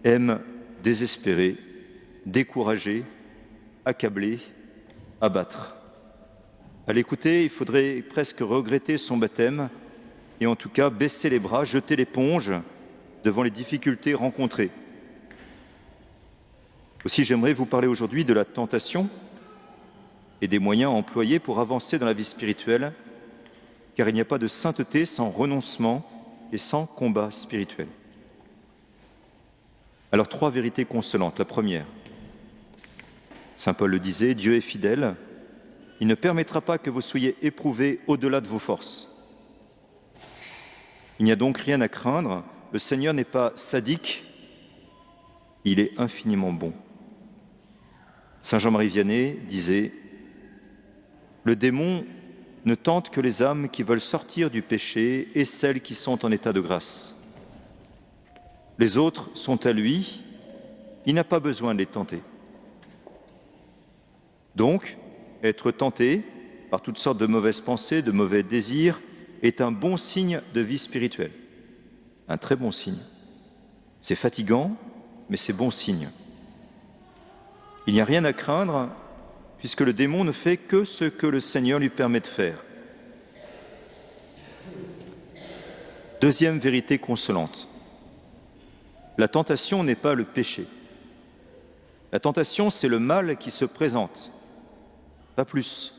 aime désespérer, décourager, accabler, abattre. À l'écouter, il faudrait presque regretter son baptême et en tout cas baisser les bras, jeter l'éponge devant les difficultés rencontrées. Aussi, j'aimerais vous parler aujourd'hui de la tentation et des moyens employés pour avancer dans la vie spirituelle, car il n'y a pas de sainteté sans renoncement et sans combat spirituel. Alors, 3 vérités consolantes. La première, saint Paul le disait, Dieu est fidèle, il ne permettra pas que vous soyez éprouvés au-delà de vos forces. Il n'y a donc rien à craindre, le Seigneur n'est pas sadique, il est infiniment bon. Saint Jean-Marie Vianney disait « Le démon ne tente que les âmes qui veulent sortir du péché et celles qui sont en état de grâce. Les autres sont à lui, il n'a pas besoin de les tenter. » Donc, être tenté par toutes sortes de mauvaises pensées, de mauvais désirs, est un bon signe de vie spirituelle. Un très bon signe. C'est fatigant, mais c'est bon signe. Il n'y a rien à craindre, puisque le démon ne fait que ce que le Seigneur lui permet de faire. Deuxième vérité consolante. La tentation n'est pas le péché. La tentation, c'est le mal qui se présente, pas plus.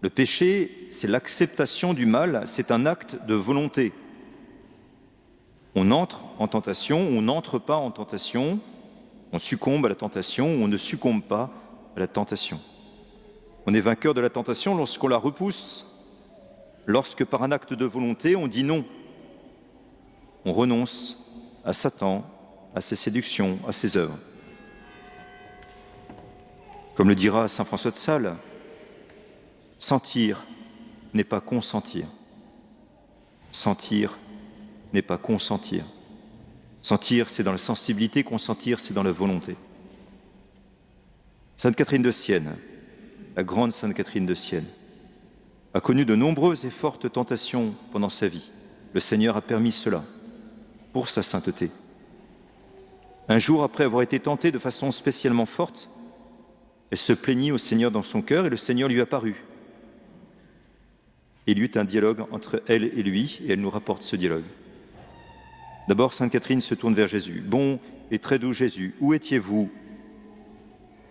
Le péché, c'est l'acceptation du mal, c'est un acte de volonté. On entre en tentation, on n'entre pas en tentation, on succombe à la tentation ou on ne succombe pas à la tentation. On est vainqueur de la tentation lorsqu'on la repousse, lorsque par un acte de volonté, on dit non. On renonce à Satan, à ses séductions, à ses œuvres. Comme le dira saint François de Sales, sentir n'est pas consentir. Sentir n'est pas consentir. Sentir, c'est dans la sensibilité, consentir, c'est dans la volonté. Sainte Catherine de Sienne, la grande Sainte Catherine de Sienne, a connu de nombreuses et fortes tentations pendant sa vie. Le Seigneur a permis cela pour sa sainteté. Un jour, après avoir été tentée de façon spécialement forte, elle se plaignit au Seigneur dans son cœur et le Seigneur lui apparut. Il y eut un dialogue entre elle et lui et elle nous rapporte ce dialogue. D'abord, Sainte Catherine se tourne vers Jésus. « Bon et très doux Jésus, où étiez-vous,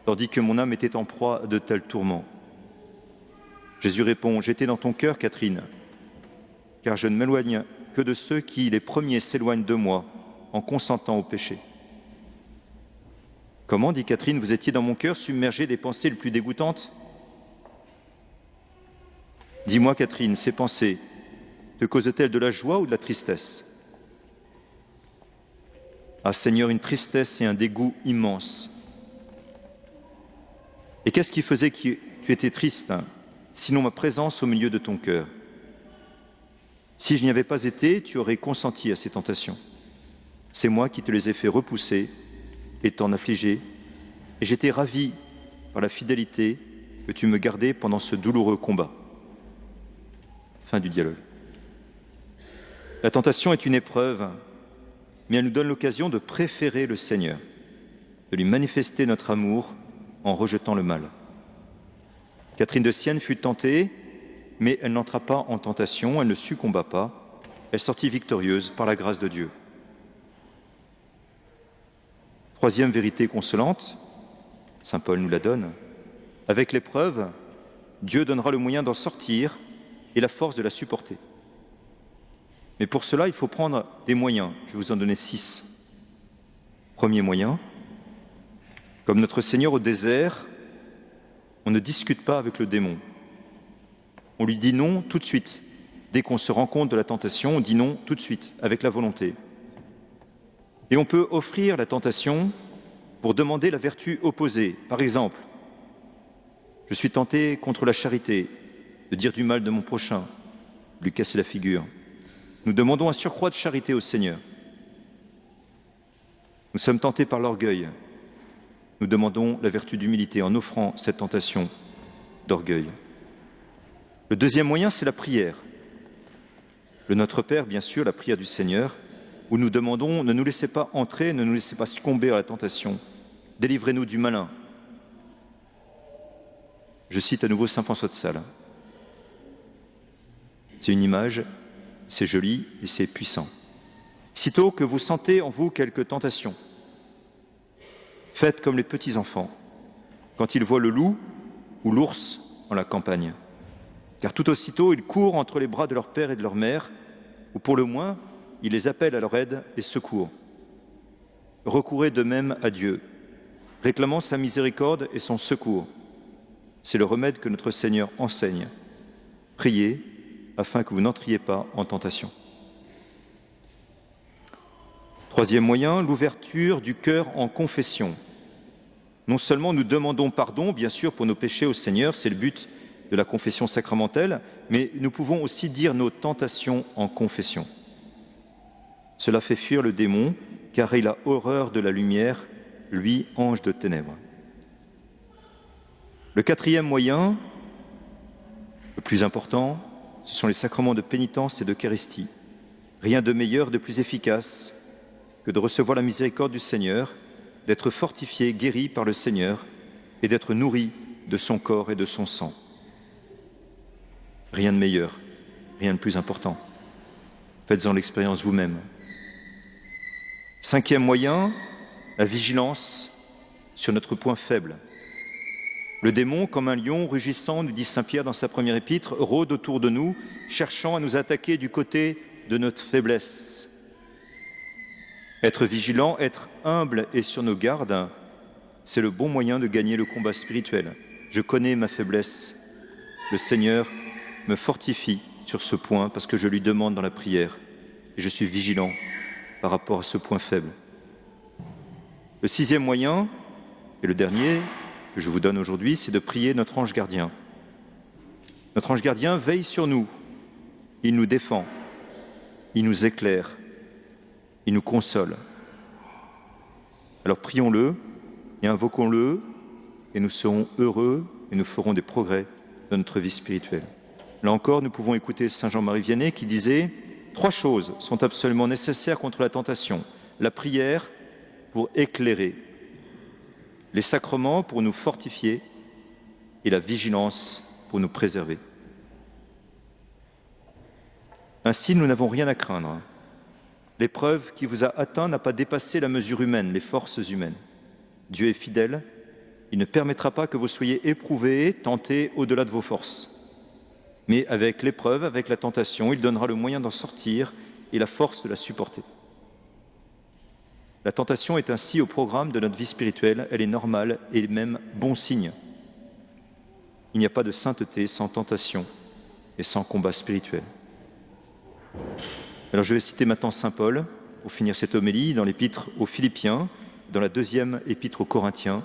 tandis que mon âme était en proie à de tels tourments ?» Jésus répond « J'étais dans ton cœur, Catherine, car je ne m'éloigne que de ceux qui, les premiers, s'éloignent de moi en consentant au péché. » Comment, dit Catherine, vous étiez dans mon cœur, submergée des pensées les plus dégoûtantes? Dis-moi, Catherine, ces pensées te causent-elles de la joie ou de la tristesse? Ah Seigneur, une tristesse et un dégoût immense. Et qu'est-ce qui faisait que tu étais triste, sinon ma présence au milieu de ton cœur? Si je n'y avais pas été, tu aurais consenti à ces tentations. C'est moi qui te les ai fait repousser et t'en affliger, et j'étais ravi par la fidélité que tu me gardais pendant ce douloureux combat. Fin du dialogue. La tentation est une épreuve, mais elle nous donne l'occasion de préférer le Seigneur, de lui manifester notre amour en rejetant le mal. Catherine de Sienne fut tentée, mais elle n'entra pas en tentation, elle ne succomba pas, elle sortit victorieuse par la grâce de Dieu. Troisième vérité consolante, saint Paul nous la donne, avec l'épreuve, Dieu donnera le moyen d'en sortir et la force de la supporter. Mais pour cela, il faut prendre des moyens. Je vais vous en donner 6. Premier moyen, comme notre Seigneur au désert, on ne discute pas avec le démon. On lui dit non tout de suite. Dès qu'on se rend compte de la tentation, on dit non tout de suite, avec la volonté. Et on peut offrir la tentation pour demander la vertu opposée. Par exemple, je suis tenté contre la charité, de dire du mal de mon prochain, de lui casser la figure. Nous demandons un surcroît de charité au Seigneur. Nous sommes tentés par l'orgueil. Nous demandons la vertu d'humilité en offrant cette tentation d'orgueil. Le deuxième moyen, c'est la prière. Le Notre Père, bien sûr, la prière du Seigneur, où nous demandons « Ne nous laissez pas entrer, ne nous laissez pas succomber à la tentation, délivrez-nous du malin ». Je cite à nouveau saint François de Sales. C'est une image, c'est joli et c'est puissant. Sitôt que vous sentez en vous quelques tentations, faites comme les petits enfants quand ils voient le loup ou l'ours en la campagne. Car tout aussitôt, ils courent entre les bras de leur père et de leur mère, ou pour le moins, ils les appellent à leur aide et secours. Recourez de même à Dieu, réclamant sa miséricorde et son secours. C'est le remède que notre Seigneur enseigne. Priez afin que vous n'entriez pas en tentation. Troisième moyen, l'ouverture du cœur en confession. Non seulement nous demandons pardon, bien sûr, pour nos péchés au Seigneur, c'est le but de la confession sacramentelle, mais nous pouvons aussi dire nos tentations en confession. Cela fait fuir le démon, car il a horreur de la lumière, lui, ange de ténèbres. Le quatrième moyen, le plus important, ce sont les sacrements de pénitence et d'Eucharistie. Rien de meilleur, de plus efficace que de recevoir la miséricorde du Seigneur, d'être fortifié, guéri par le Seigneur et d'être nourri de son corps et de son sang. Rien de meilleur, rien de plus important. Faites-en l'expérience vous-même. Cinquième moyen, la vigilance sur notre point faible. Le démon, comme un lion rugissant, nous dit saint Pierre dans sa première épître, rôde autour de nous, cherchant à nous attaquer du côté de notre faiblesse. Être vigilant, être humble et sur nos gardes, c'est le bon moyen de gagner le combat spirituel. Je connais ma faiblesse. Le Seigneur me fortifie sur ce point parce que je lui demande dans la prière et je suis vigilant par rapport à ce point faible. Le sixième moyen, et le dernier que je vous donne aujourd'hui, c'est de prier notre ange gardien. Notre ange gardien veille sur nous, il nous défend, il nous éclaire, il nous console. Alors prions-le et invoquons-le et nous serons heureux et nous ferons des progrès dans notre vie spirituelle. Là encore, nous pouvons écouter saint Jean-Marie Vianney qui disait « 3 choses sont absolument nécessaires contre la tentation. La prière pour éclairer, les sacrements pour nous fortifier et la vigilance pour nous préserver. » Ainsi, nous n'avons rien à craindre. L'épreuve qui vous a atteint n'a pas dépassé la mesure humaine, les forces humaines. Dieu est fidèle, il ne permettra pas que vous soyez éprouvés, tentés au-delà de vos forces. Mais avec l'épreuve, avec la tentation, il donnera le moyen d'en sortir et la force de la supporter. La tentation est ainsi au programme de notre vie spirituelle, elle est normale et même bon signe. Il n'y a pas de sainteté sans tentation et sans combat spirituel. Alors je vais citer maintenant saint Paul pour finir cette homélie dans l'épître aux Philippiens, dans la 2e épître aux Corinthiens.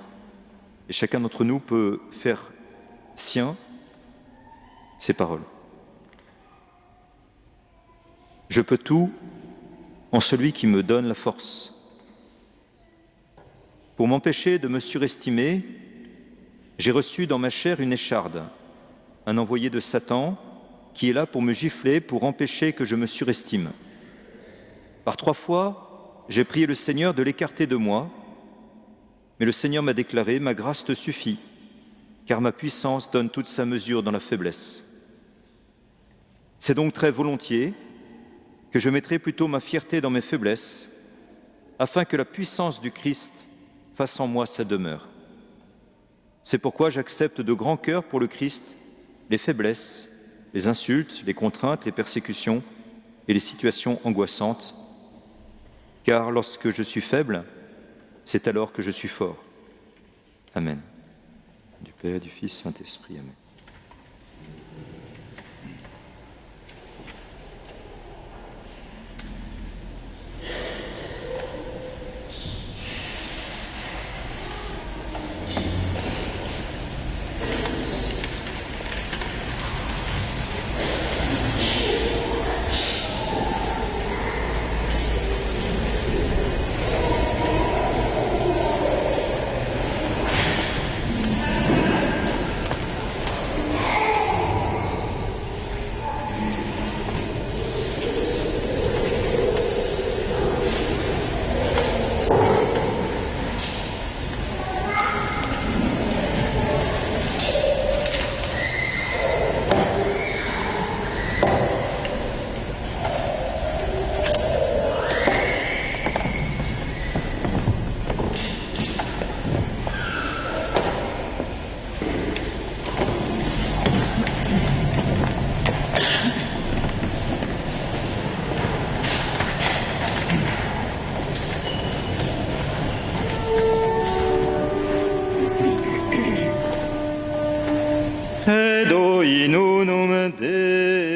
Et chacun d'entre nous peut faire sien ces paroles. Je peux tout en celui qui me donne la force. Pour m'empêcher de me surestimer, j'ai reçu dans ma chair une écharde, un envoyé de Satan qui est là pour me gifler, pour empêcher que je me surestime. Par 3 fois, j'ai prié le Seigneur de l'écarter de moi, mais le Seigneur m'a déclaré « Ma grâce te suffit, car ma puissance donne toute sa mesure dans la faiblesse. » C'est donc très volontiers que je mettrai plutôt ma fierté dans mes faiblesses, afin que la puissance du Christ fasse en moi sa demeure. C'est pourquoi j'accepte de grand cœur pour le Christ les faiblesses, les insultes, les contraintes, les persécutions et les situations angoissantes, car lorsque je suis faible, c'est alors que je suis fort. Amen. Du Père, du Fils, Saint-Esprit. Amen. et doi nunum Deo.